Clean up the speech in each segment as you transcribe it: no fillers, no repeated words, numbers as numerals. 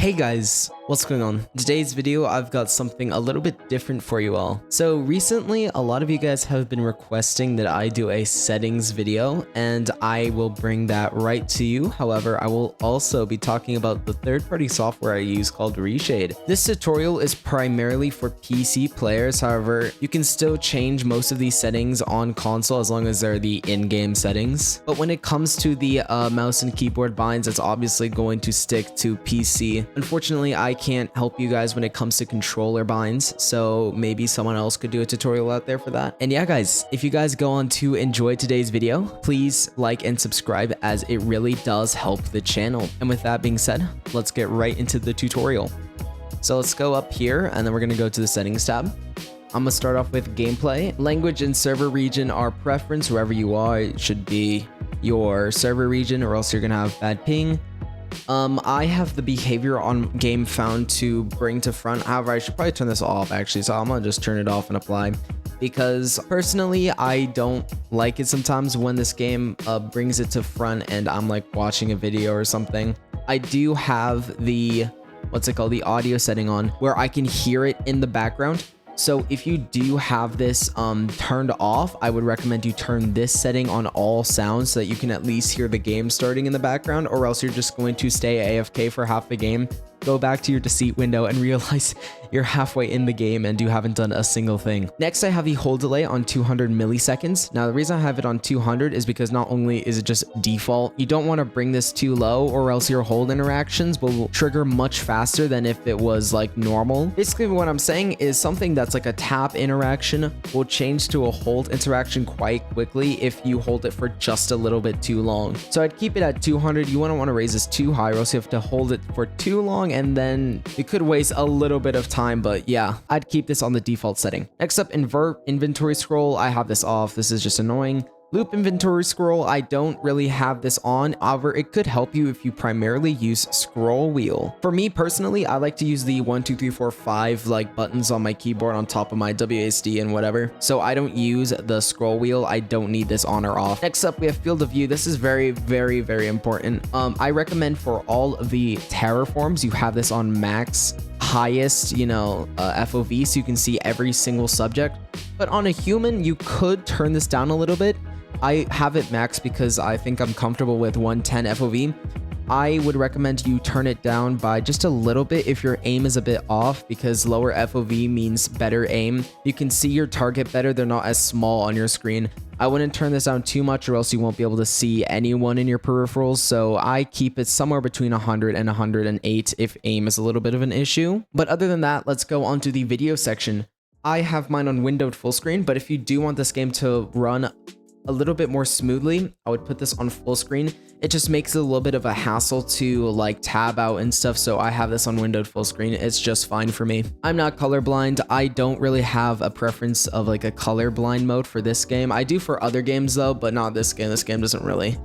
Hey guys, what's going on? In today's video, I've got something a little bit different for you all. So recently, a lot of you guys have been requesting that I do a settings video, and I will bring that right to you. However, I will also be talking about the third-party software I use called Reshade. This tutorial is primarily for PC players. However, you can still change most of these settings on console as long as they're the in-game settings. But when it comes to the mouse and keyboard binds, it's obviously going to stick to PC. Unfortunately, I can't help you guys when it comes to controller binds, so maybe someone else could do a tutorial out there for that. And yeah, guys, if you guys go on to enjoy today's video, please like and subscribe as it really does help the channel. And with that being said, let's get right into the tutorial. So let's go up here and then we're gonna go to the settings tab. I'm gonna start off with gameplay. Language and server region are preference. Wherever you are, it should be your server region or else you're gonna have bad ping. I have the behavior on game found to bring to front. However, I should probably turn this off actually, so I'm gonna just turn it off and apply, because personally I don't like it sometimes when this game brings it to front and I'm like watching a video or something. I do have the the audio setting on where I can hear it in the background. So if you do have this turned off, I would recommend you turn this setting on all sounds so that you can at least hear the game starting in the background, or else you're just going to stay AFK for half the game, go back to your Deceit window and realize you're halfway in the game and you haven't done a single thing. Next, I have the hold delay on 200 milliseconds. Now, the reason I have it on 200 is because not only is it just default, you don't want to bring this too low or else your hold interactions will trigger much faster than if it was like normal. Basically, what I'm saying is something that's like a tap interaction will change to a hold interaction quite quickly if you hold it for just a little bit too long. So I'd keep it at 200. You wouldn't want to raise this too high or else you have to hold it for too long and then you could waste a little bit of time, but yeah, I'd keep this on the default setting. Next up, invert inventory scroll. I have this off. This is just annoying. Loop inventory scroll, I don't really have this on. However, it could help you if you primarily use scroll wheel. For me personally, I like to use the 1, 2, 3, 4, 5 like buttons on my keyboard on top of my WASD and whatever. So I don't use the scroll wheel. I don't need this on or off. Next up, we have field of view. This is very, very, very important. I recommend for all of the terraforms, you have this on max highest, FOV, so you can see every single subject. But on a human, you could turn this down a little bit. I have it max because I think I'm comfortable with 110 FOV. I would recommend you turn it down by just a little bit if your aim is a bit off, because lower FOV means better aim. You can see your target better. They're not as small on your screen. I wouldn't turn this down too much or else you won't be able to see anyone in your peripherals. So I keep it somewhere between 100 and 108 if aim is a little bit of an issue. But other than that, let's go on to the video section. I have mine on windowed full screen, but if you do want this game to run a little bit more smoothly, I would put this on full screen. It just makes it a little bit of a hassle to like tab out and stuff, so I have this on windowed full screen. It's just fine for me. I'm not colorblind. I don't really have a preference of like a colorblind mode for this game. I do for other games though, but not this game. This game doesn't really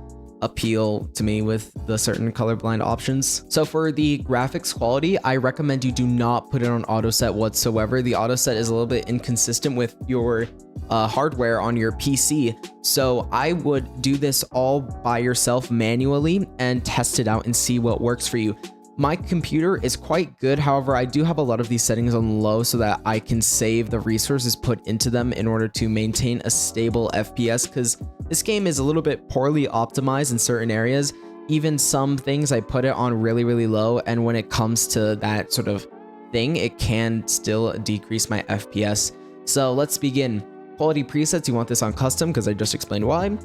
appeal to me with the certain colorblind options. So for the graphics quality, I recommend you do not put it on auto set whatsoever. The auto set is a little bit inconsistent with your hardware on your PC. So I would do this all by yourself manually and test it out and see what works for you. My computer is quite good. However, I do have a lot of these settings on low so that I can save the resources put into them in order to maintain a stable FPS, because this game is a little bit poorly optimized in certain areas. Even some things I put it on really, really low, and when it comes to that sort of thing, it can still decrease my FPS. So let's begin. Quality presets, you want this on custom because I just explained why.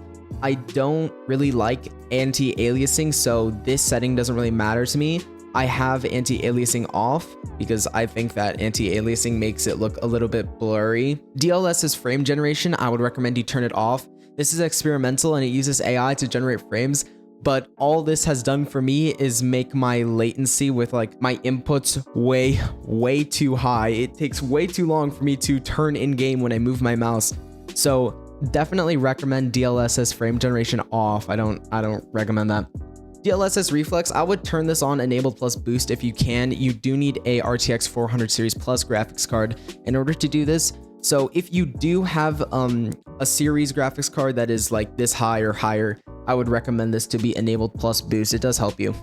I don't really like anti-aliasing, so this setting doesn't really matter to me. I have anti-aliasing off because I think that anti-aliasing makes it look a little bit blurry. DLS is frame generation. I would recommend you turn it off. This is experimental and it uses AI to generate frames, but all this has done for me is make my latency with like my inputs way too high. It takes way too long for me to turn in game when I move my mouse. So definitely recommend DLSS frame generation off. I don't recommend that. DLSS reflex, I would turn this on enabled plus boost if you can. You do need a RTX 400 series plus graphics card in order to do this. So if you do have a series graphics card that is like this high or higher, I would recommend this to be enabled plus boost. It does help you.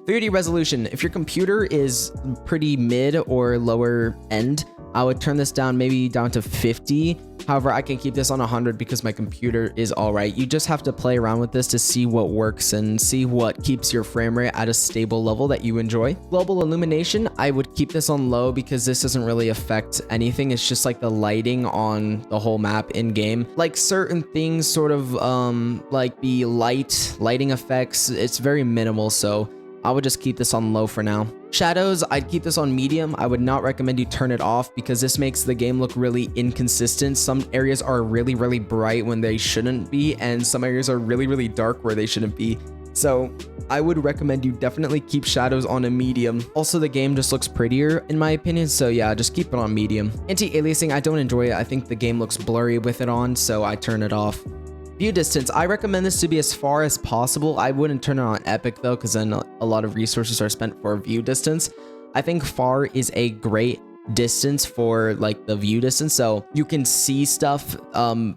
3D resolution. If your computer is pretty mid or lower end, I would turn this down, maybe down to 50. However, I can keep this on 100 because my computer is all right. You just have to play around with this to see what works and see what keeps your frame rate at a stable level that you enjoy. Global illumination, I would keep this on low because this doesn't really affect anything. It's just like the lighting on the whole map in game. Like certain things sort of like the lighting effects, it's very minimal. So I would just keep this on low for now. Shadows, I'd keep this on medium. I would not recommend you turn it off because this makes the game look really inconsistent. Some areas are really, really bright when they shouldn't be, and some areas are really, really dark where they shouldn't be. So I would recommend you definitely keep shadows on a medium. Also, the game just looks prettier in my opinion. So yeah, just keep it on medium. Anti-aliasing, I don't enjoy it. I think the game looks blurry with it on, so I turn it off. View distance, I recommend this to be as far as possible. I wouldn't turn it on epic though, because then a lot of resources are spent for view distance. I think far is a great distance for like the view distance, so you can see stuff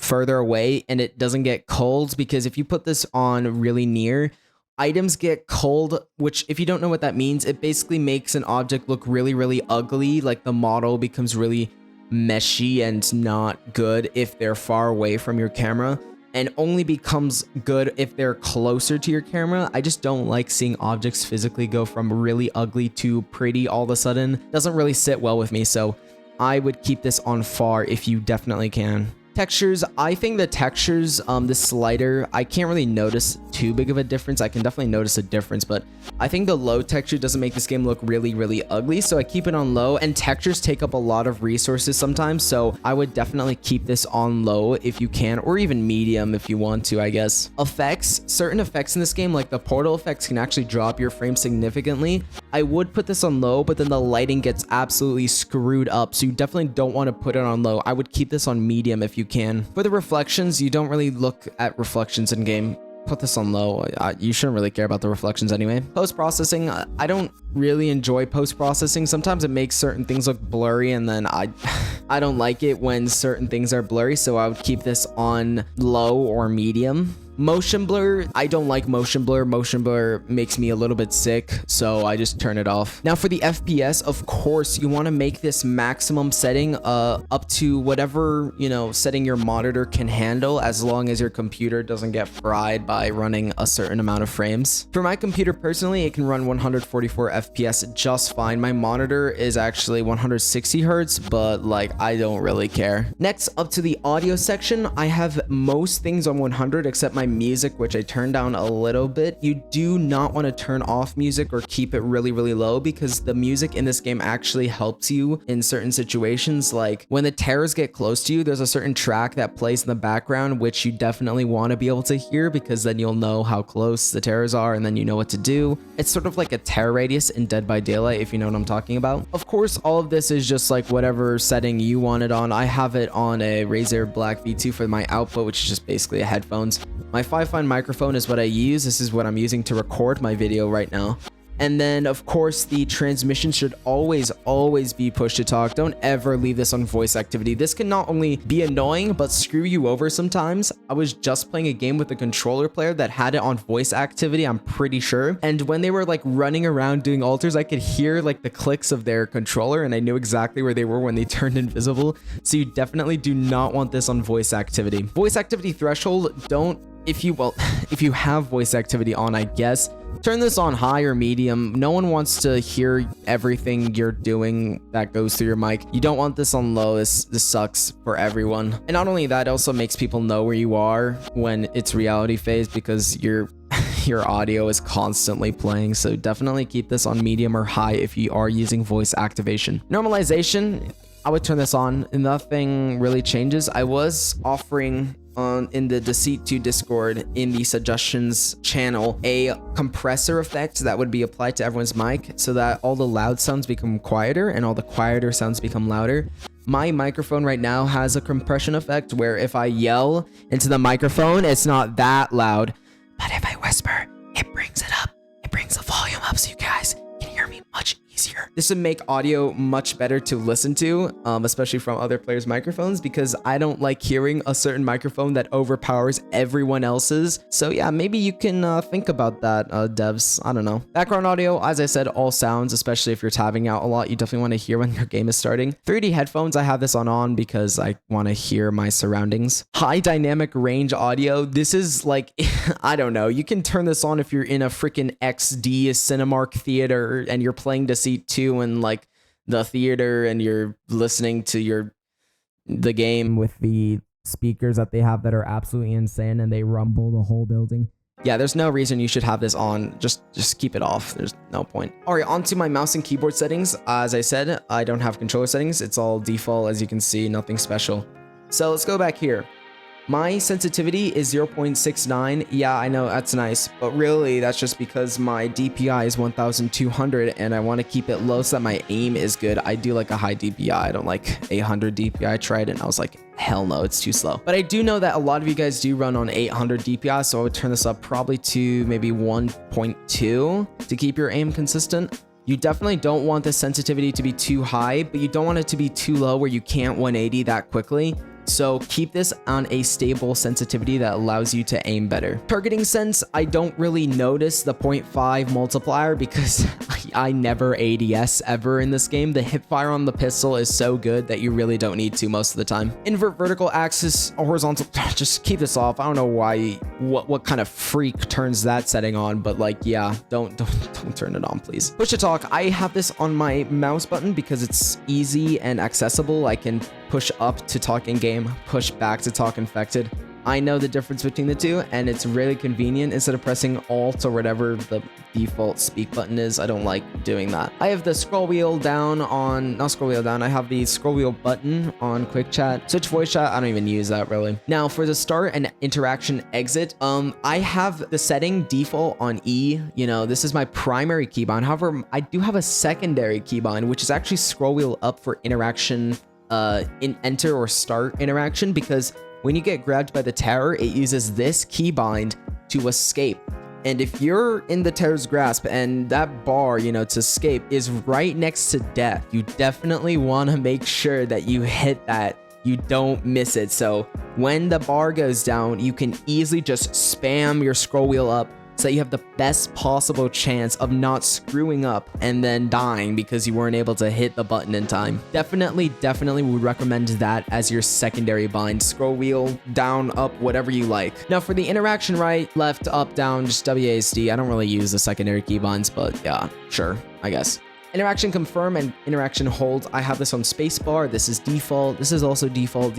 further away and it doesn't get cold, because if you put this on really near, items get cold, which if you don't know what that means, it basically makes an object look really, really ugly. Like the model becomes really meshy and not good if they're far away from your camera, and only becomes good if they're closer to your camera. I just don't like seeing objects physically go from really ugly to pretty all of a sudden. Doesn't really sit well with me, so I would keep this on far if you definitely can. Textures, I think the textures, the slider, I can't really notice too big of a difference. I can definitely notice a difference, but I think the low texture doesn't make this game look really, really ugly, so I keep it on low. And textures take up a lot of resources sometimes, so I would definitely keep this on low if you can, or even medium if you want to, I guess. Effects, certain effects in this game, like the portal effects, can actually drop your frame significantly. I would put this on low, but then the lighting gets absolutely screwed up, so you definitely don't want to put it on low. I would keep this on medium if you can. For the reflections, you don't really look at reflections in game. Put this on low. You shouldn't really care about the reflections anyway. Post-processing, I don't really enjoy post-processing. Sometimes it makes certain things look blurry, and then I don't like it when certain things are blurry, so I would keep this on low or medium. Motion blur, I don't like motion blur. Motion blur makes me a little bit sick, so I just turn it off. Now for the FPS, of course, you want to make this maximum setting up to whatever, you know, setting your monitor can handle, as long as your computer doesn't get fried by running a certain amount of frames. For my computer personally, it can run 144 FPS just fine. My monitor is actually 160 hertz, but like I don't really care. Next, up to the audio section, I have most things on 100 except my music, which I turned down a little bit. You do not want to turn off music or keep it really, really low, because the music in this game actually helps you in certain situations. Like when the terrors get close to you, there's a certain track that plays in the background, which you definitely want to be able to hear, because then you'll know how close the terrors are and then you know what to do. It's sort of like a terror radius in Dead by Daylight, if you know what I'm talking about. Of course, all of this is just like whatever setting you want it on. I have it on a Razer Black V2 for my output, which is just basically a headphones. My 5-fine microphone is what I use. This is what I'm using to record my video right now. And then, of course, the transmission should always be push to talk. Don't ever leave this on voice activity. This can not only be annoying, but screw you over sometimes. I was just playing a game with a controller player that had it on voice activity, I'm pretty sure. And when they were like running around doing altars, I could hear like the clicks of their controller, and I knew exactly where they were when they turned invisible. So you definitely do not want this on voice activity. Voice activity threshold, if you have voice activity on, I guess, turn this on high or medium. No one wants to hear everything you're doing that goes through your mic. You don't want this on low. This sucks for everyone. And not only that, it also makes people know where you are when it's reality phase, because your audio is constantly playing. So definitely keep this on medium or high if you are using voice activation. Normalization, I would turn this on and nothing really changes. I was offering in the Deceit 2 Discord, in the suggestions channel, a compressor effect that would be applied to everyone's mic so that all the loud sounds become quieter and all the quieter sounds become louder. My microphone right now has a compression effect where if I yell into the microphone, it's not that loud, but if I whisper, it brings it up. It brings the volume up so you guys can hear me much easier. This would make audio much better to listen to, especially from other players' microphones, because I don't like hearing a certain microphone that overpowers everyone else's. So yeah, maybe you can think about that, devs. I don't know. Background audio, as I said, all sounds, especially if you're tabbing out a lot, you definitely want to hear when your game is starting. 3D headphones, I have this on because I want to hear my surroundings. High dynamic range audio. This is like, I don't know. You can turn this on if you're in a freaking XD Cinemark theater and you're playing Deceit 2 in like the theater and you're listening to the game with the speakers that they have that are absolutely insane and they rumble the whole building. Yeah, there's no reason you should have this on. Just keep it off. There's no point. All right, onto my mouse and keyboard settings. As I said, I don't have controller settings. It's all default, as you can see, nothing special. So let's go back here. My sensitivity is 0.69. Yeah, I know that's nice, but really that's just because my DPI is 1200 and I want to keep it low so that my aim is good. I do like a high DPI. I don't like 800 DPI. I tried it and I was like, hell no, it's too slow. But I do know that a lot of you guys do run on 800 DPI, so I would turn this up probably to maybe 1.2 to keep your aim consistent. You definitely don't want the sensitivity to be too high, but you don't want it to be too low where you can't 180 that quickly. So keep this on a stable sensitivity that allows you to aim better. Targeting sense, I don't really notice the 0.5 multiplier because I never ADS ever in this game. The hip fire on the pistol is so good that you really don't need to most of the time. Invert vertical axis or horizontal, just keep this off. I don't know why, what kind of freak turns that setting on, but like, yeah, don't turn it on, please. Push to talk, I have this on my mouse button because it's easy and accessible. I can push up to talk in game, push back to talk infected. I know the difference between the two and it's really convenient instead of pressing Alt or whatever the default speak button is. I don't like doing that. I have the scroll wheel down on, not scroll wheel down, I have the scroll wheel button on quick chat. Switch voice chat, I don't even use that really. Now for the start and interaction exit, I have the setting default on E. You know, this is my primary keybind. However, I do have a secondary keybind, which is actually scroll wheel up for interaction in enter or start interaction, because when you get grabbed by the terror, it uses this keybind to escape. And if you're in the terror's grasp and that bar, you know, to escape is right next to death, you definitely want to make sure that you hit that. You don't miss it. So when the bar goes down, you can easily just spam your scroll wheel up so that you have the best possible chance of not screwing up and then dying because you weren't able to hit the button in time. Definitely would recommend that as your secondary bind. Scroll wheel, down, up, whatever you like. Now for the interaction right, left, up, down, just WASD. I don't really use the secondary keybinds, but yeah, sure, I guess. Interaction confirm and interaction hold. I have this on spacebar. This is default. This is also default.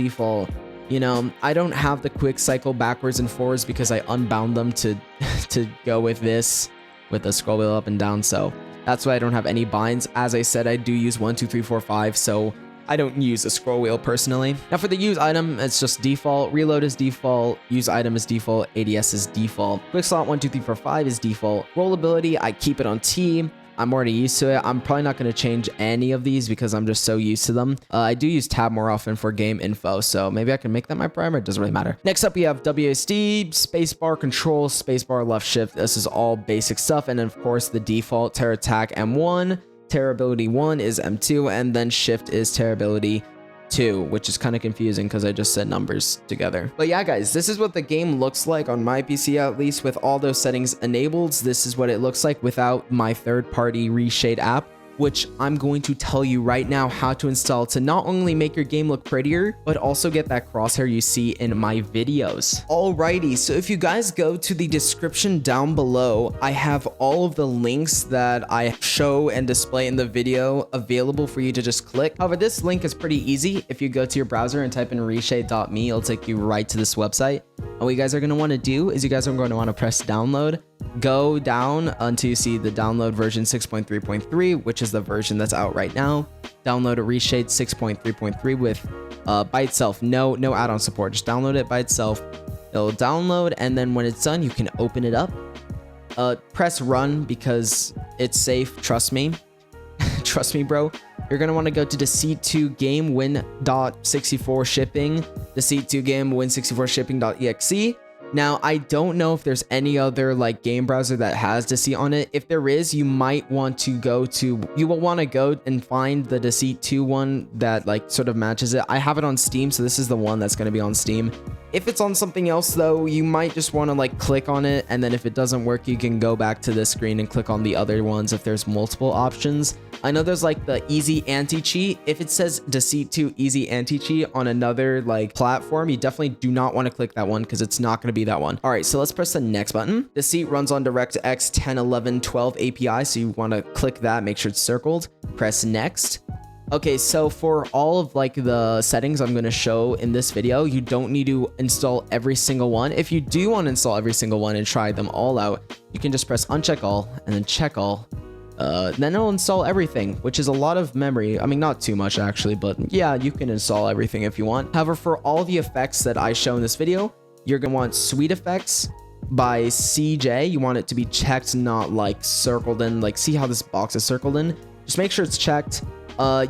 You know, I don't have the quick cycle backwards and forwards because I unbound them to go with this, with the scroll wheel up and down. So that's why I don't have any binds. As I said, I do use 1, 2, 3, 4, 5. So I don't use the scroll wheel personally. Now for the use item, it's just default. Reload is default. Use item is default. ADS is default. Quick slot 1, 2, 3, 4, 5 is default. Rollability, I keep it on T. I'm already used to it. I'm probably not going to change any of these because I'm just so used to them. I do use tab more often for game info, so maybe I can make that my primer. It doesn't really matter. Next up, we have WSD, spacebar control, spacebar left shift. This is all basic stuff. And then, of course, the default terror attack M1, terror ability 1 is M2, and then shift is terror ability 2, which is kind of confusing because I just said numbers together. But yeah, guys, this is what the game looks like on my PC, at least with all those settings enabled. This is what it looks like without my third-party Reshade app, which I'm going to tell you right now how to install to not only make your game look prettier, but also get that crosshair you see in my videos. Alrighty, so if you guys go to the description down below, I have all of the links that I show and display in the video available for you to just click. However, this link is pretty easy. If you go to your browser and type in reshade.me, it'll take you right to this website. And what you guys are going to want to do is you guys are going to want to press download. Go down until you see the download version 6.3.3, which is the version that's out right now. Download a Reshade 6.3.3 with by itself, no add-on support. Just download it by itself. It'll download, and then when it's done, you can open it up. Press run because it's safe. Trust me. Trust me, bro. You're going to want to go to Deceit 2 game win.64 shipping, Deceit 2 game win64 shipping.exe. Now, I don't know if there's any other like game browser that has Deceit on it. If there is, you might want to you will want to go and find the Deceit 2 one that like sort of matches it. I have it on Steam, so this is the one that's going to be on Steam. If it's on something else though, you might just want to like click on it, and then if it doesn't work, you can go back to this screen and click on the other ones if there's multiple options. I know there's like the easy anti-cheat. If it says Deceit 2 easy anti-cheat on another like platform, you definitely do not want to click that one because it's not going to be that one. All right, so let's press the next button. Deceit runs on DirectX 10, 11, 12 API, so you want to click that, make sure it's circled, press next. Okay, so for all of like the settings I'm going to show in this video, you don't need to install every single one. If you do want to install every single one and try them all out, you can just press uncheck all and then check all. Then it'll install everything, which is a lot of memory. I mean, not too much actually, but yeah, you can install everything if you want. However, for all the effects that I show in this video, you're going to want Suite Effects by CJ. You want it to be checked, not like circled in. Like, see how this box is circled in? Just make sure it's checked.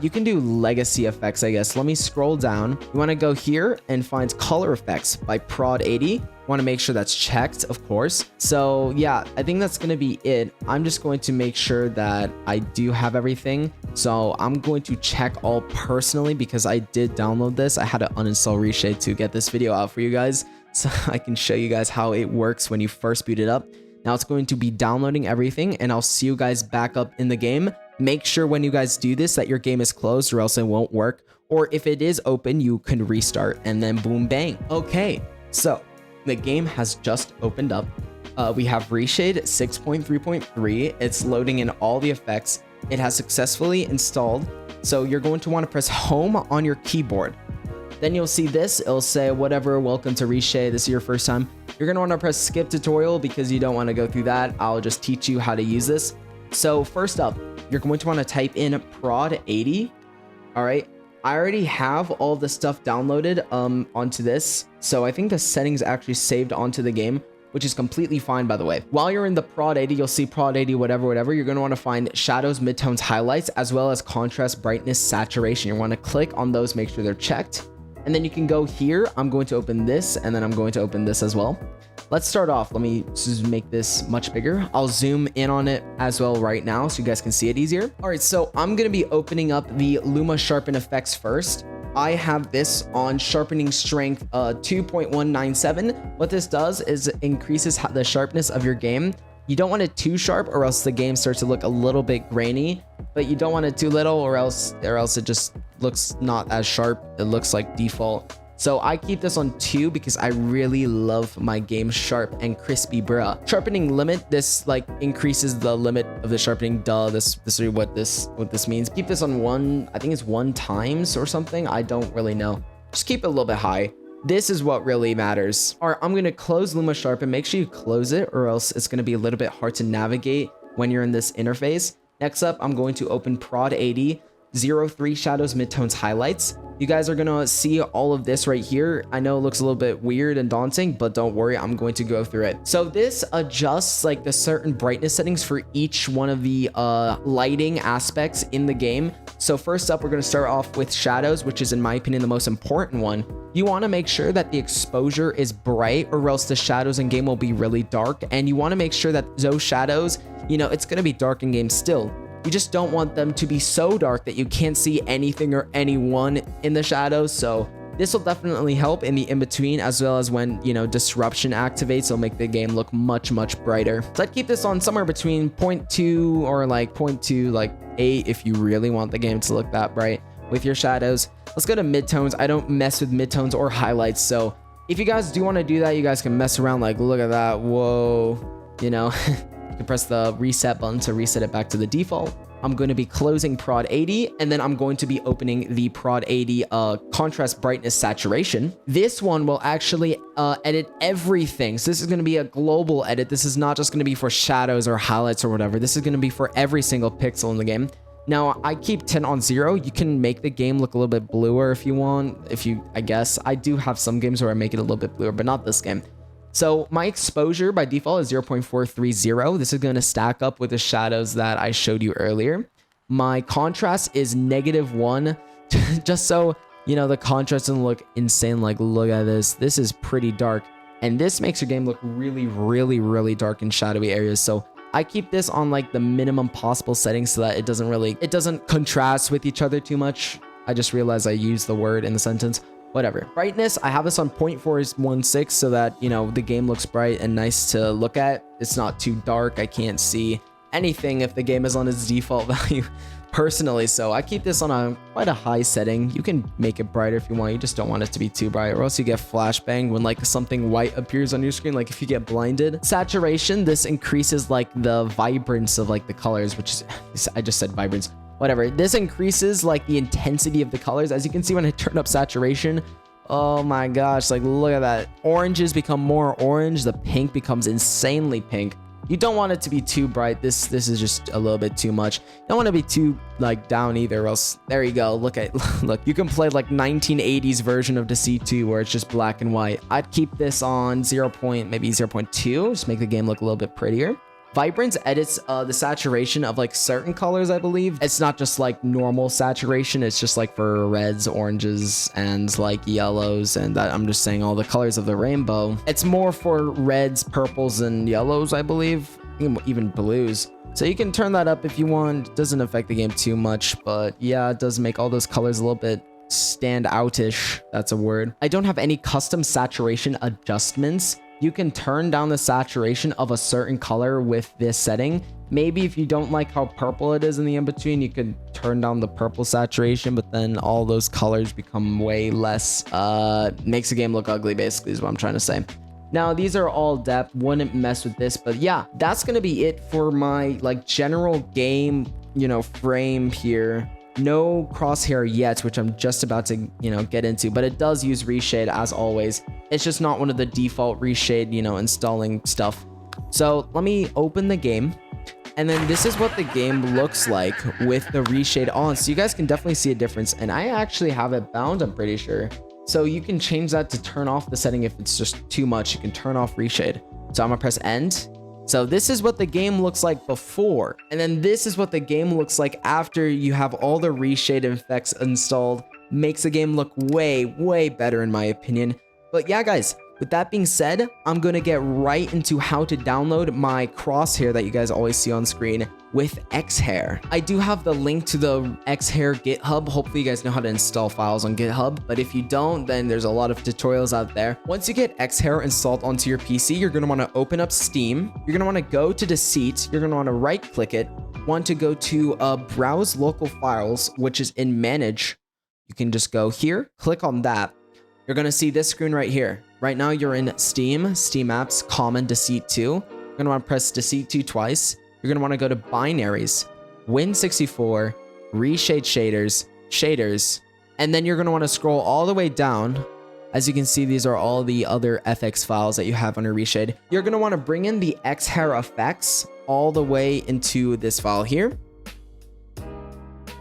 You can do legacy effects, I guess. Let me scroll down. You want to go here and find color effects by Prod80. Want to make sure that's checked, of course. So yeah, I think that's going to be it. I'm just going to make sure that I do have everything. So I'm going to check all personally because I did download this. I had to uninstall Reshade to get this video out for you guys, so I can show you guys how it works when you first boot it up. Now it's going to be downloading everything, and I'll see you guys back up in the game. Make sure when you guys do this that your game is closed, or else it won't work. Or if it is open, you can restart, and then boom, bang. Okay, so the game has just opened up. We have Reshade 6.3.3. It's loading in all the effects. It has successfully installed. So you're going to want to press home on your keyboard. Then you'll see this. It'll say whatever, welcome to Reshade. This is your first time. You're going to want to press skip tutorial because you don't want to go through that. I'll just teach you how to use this. So first up, you're going to want to type in prod80. All right. I already have all the stuff downloaded onto this. So I think the settings actually saved onto the game, which is completely fine, by the way. While you're in the prod80, you'll see prod80, whatever. You're going to want to find shadows, midtones, highlights, as well as contrast, brightness, saturation. You want to click on those, make sure they're checked. And then you can go here. I'm going to open this, and then I'm going to open this as well. Let's start off. Let me just make this much bigger. I'll zoom in on it as well right now so you guys can see it easier. All right, so I'm going to be opening up the Luma Sharpen effects first. I have this on sharpening strength 2.197. What this does is it increases the sharpness of your game. You don't want it too sharp or else the game starts to look a little bit grainy, but you don't want it too little or else it just looks not as sharp. It looks like default. So I keep this on 2 because I really love my game sharp and crispy, bruh. Sharpening limit, this like increases the limit of the sharpening. This is what this means. Keep this on 1, I think it's 1 times or something. I don't really know. Just keep it a little bit high. This is what really matters. All right, I'm going to close Luma Sharpen. Make sure you close it or else it's going to be a little bit hard to navigate when you're in this interface. Next up, I'm going to open Prod80, 03 shadows, midtones, highlights. You guys are going to see all of this right here. I know it looks a little bit weird and daunting, but don't worry, I'm going to go through it. So this adjusts like the certain brightness settings for each one of the lighting aspects in the game. So first up, we're going to start off with shadows, which is in my opinion the most important one. You want to make sure that the exposure is bright or else the shadows in game will be really dark. And you want to make sure that those shadows, you know, it's going to be dark in game still. You just don't want them to be so dark that you can't see anything or anyone in the shadows. So this will definitely help in the in-between, as well as when, you know, disruption activates. It'll make the game look much, much brighter. So I'd keep this on somewhere between 0.2 or like 0.2, like 8 if you really want the game to look that bright with your shadows. Let's go to midtones. I don't mess with midtones or highlights. So if you guys do want to do that, you guys can mess around. Like, look at that. Whoa, you know. You can press the reset button to reset it back to the default. I'm going to be closing Prod80, and then I'm going to be opening the Prod80 contrast, brightness, saturation. This one will actually edit everything. So this is going to be a global edit. This is not just going to be for shadows or highlights or whatever. This is going to be for every single pixel in the game. Now, I keep 10 on 0. You can make the game look a little bit bluer if you want. I guess. I do have some games where I make it a little bit bluer, but not this game. So my exposure by default is 0.430. This is going to stack up with the shadows that I showed you earlier. My contrast is -1, just so, you know, the contrast doesn't look insane. Like, look at this. This is pretty dark. And this makes your game look really, really, really dark and shadowy areas. So I keep this on like the minimum possible settings so that it doesn't contrast with each other too much. I just realized I used the word in the sentence. Whatever. Brightness, I have this on 0.416 so that, you know, the game looks bright and nice to look at. It's not too dark. I can't see anything if the game is on its default value personally. So I keep this on quite a high setting. You can make it brighter if you want. You just don't want it to be too bright, or else you get flashbang when like something white appears on your screen, like if you get blinded. Saturation, this increases like the vibrance of like the colors, which is, I just said vibrance. Whatever. This increases like the intensity of the colors. As you can see when I turn up saturation, oh my gosh, like look at that. Oranges become more orange. The pink becomes insanely pink. You don't want it to be too bright. This is just a little bit too much. You don't want to be too like down either, or else there you go. Look, you can play like 1980s version of Deceit 2 where it's just black and white. I'd keep this on maybe 0.2, just make the game look a little bit prettier. Vibrance edits the saturation of like certain colors, I believe. It's not just like normal saturation. It's just like for reds, oranges, and like yellows. And I'm just saying all the colors of the rainbow. It's more for reds, purples, and yellows, I believe. Even blues. So you can turn that up if you want. It doesn't affect the game too much. But yeah, it does make all those colors a little bit stand outish. That's a word. I don't have any custom saturation adjustments. You can turn down the saturation of a certain color with this setting. Maybe if you don't like how purple it is in the in-between, you could turn down the purple saturation, but then all those colors become way less, makes the game look ugly, basically, is what I'm trying to say. Now, these are all depth, wouldn't mess with this, but yeah, that's gonna be it for my like general game, you know, frame here. No Crosshair yet, which I'm just about to, you know, get into, but it does use Reshade as always. It's just not one of the default Reshade, you know, installing stuff. So let me open the game, and then this is what the game looks like with the Reshade on. So you guys can definitely see a difference, and I actually have it bound, I'm pretty sure. So you can change that to turn off the setting if it's just too much. You can turn off Reshade. So I'm gonna press end. So this is what the game looks like before, and then this is what the game looks like after you have all the Reshade effects installed. Makes the game look way, way better in my opinion. But yeah, guys, with that being said, I'm gonna get right into how to download my Crosshair that you guys always see on screen with Xhair. I do have the link to the Xhair GitHub. Hopefully you guys know how to install files on GitHub, but if you don't, then there's a lot of tutorials out there. Once you get Xhair installed onto your PC, you're gonna wanna open up Steam. You're gonna wanna go to Deceit. You're gonna wanna right click it. Want to go to Browse Local Files, which is in Manage. You can just go here, click on that. You're gonna see this screen right here. Right now you're in Steam, Steam Apps, Common, Deceit 2. You're gonna wanna press Deceit 2 twice. You're gonna wanna go to Binaries, Win64, Reshade Shaders, and then you're gonna wanna scroll all the way down. As you can see, these are all the other FX files that you have under Reshade. You're gonna wanna bring in the Xhair effects all the way into this file here.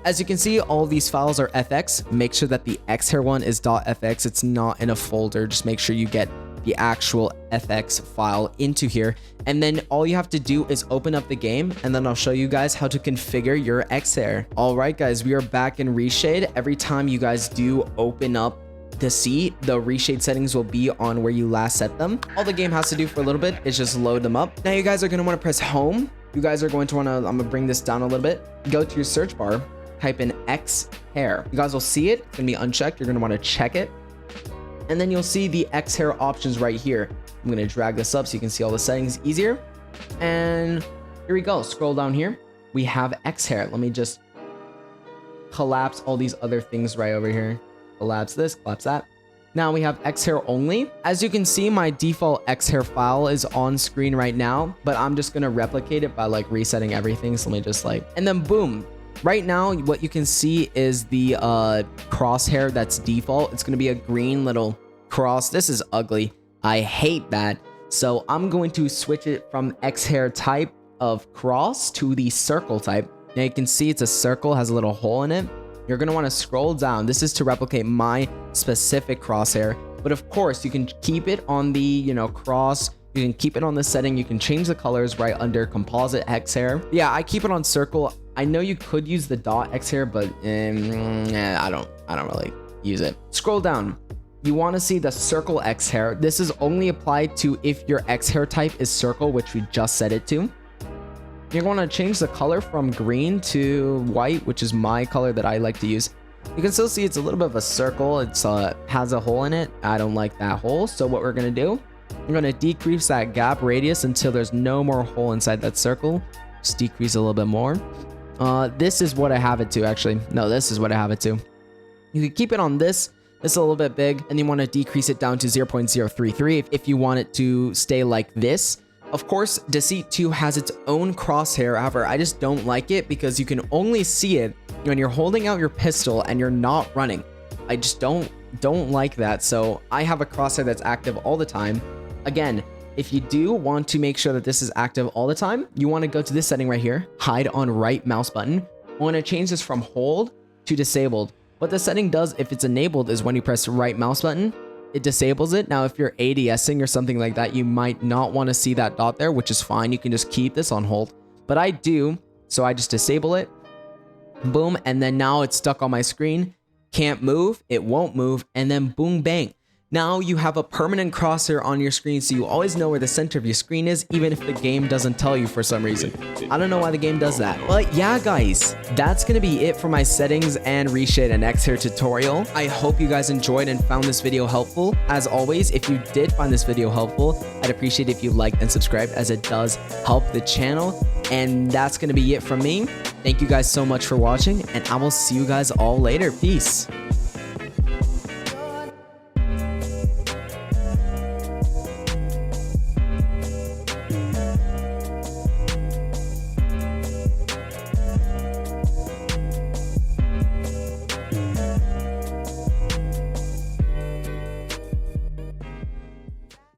As you can see, all these files are FX. Make sure that the Xhair one is .fx. It's not in a folder. Just make sure you get the actual FX file into here. And then all you have to do is open up the game, and then I'll show you guys how to configure your Xhair. All right, guys, we are back in Reshade. Every time you guys do open up Deceit, the Reshade settings will be on where you last set them. All the game has to do for a little bit is just load them up. Now you guys are gonna wanna press home. You guys are going to wanna, I'm gonna bring this down a little bit. Go to your search bar. Type in Xhair. You guys will see it. It's gonna be unchecked. You're gonna want to check it. And then you'll see the Xhair options right here. I'm gonna drag this up so you can see all the settings easier. And here we go. Scroll down here. We have Xhair. Let me just collapse all these other things right over here. Collapse this, collapse that. Now we have Xhair only. As you can see, my default Xhair file is on screen right now, but I'm just gonna replicate it by like resetting everything. So let me just like, and then boom. Right now, what you can see is the Crosshair that's default. It's going to be a green little cross. This is ugly. I hate that. So I'm going to switch it from Xhair type of cross to the circle type. Now you can see it's a circle, has a little hole in it. You're going to want to scroll down. This is to replicate my specific Crosshair. But of course, you can keep it on the, you know, cross. You can keep it on the setting. You can change the colors right under composite Xhair. Yeah, I keep it on circle. I know you could use the .xhair, but I don't really use it. Scroll down. you want to see the circle X hair. This is only applied to if your X hair type is circle, which we just set it to. You're going to change the color from green to white, which is my color that I like to use. You can still see it's a little bit of a circle. It's has a hole in it. I don't like that hole. So what we're going to do, we're going to decrease that gap radius until there's no more hole inside that circle. Just decrease a little bit more. This is what I have it to, actually. No, this is what I have it to. You can keep it on this. It's a little bit big, and you want to decrease it down to 0.033 if you want it to stay like this. Of course, Deceit 2 has its own crosshair. However, I just don't like it because you can only see it when you're holding out your pistol and you're not running. I just don't like that. So I have a crosshair that's active all the time. Again, if you do want to make sure that this is active all the time, you want to go to this setting right here, hide on right mouse button. I want to change this from hold to disabled. What the setting does if it's enabled is when you press right mouse button, it disables it. Now, if you're ADSing or something like that, you might not want to see that dot there, which is fine. You can just keep this on hold, but I do. So I just disable it. Boom. And then now it's stuck on my screen. Can't move. It won't move. And then boom, bang. Now you have a permanent crosshair on your screen, so you always know where the center of your screen is, even if the game doesn't tell you for some reason. I don't know why the game does that. But yeah, guys, that's gonna be it for my settings and Reshade and X hair tutorial. I hope you guys enjoyed and found this video helpful. As always, if you did find this video helpful, I'd appreciate if you liked and subscribed, as it does help the channel. And that's gonna be it from me. Thank you guys so much for watching, and I will see you guys all later. Peace.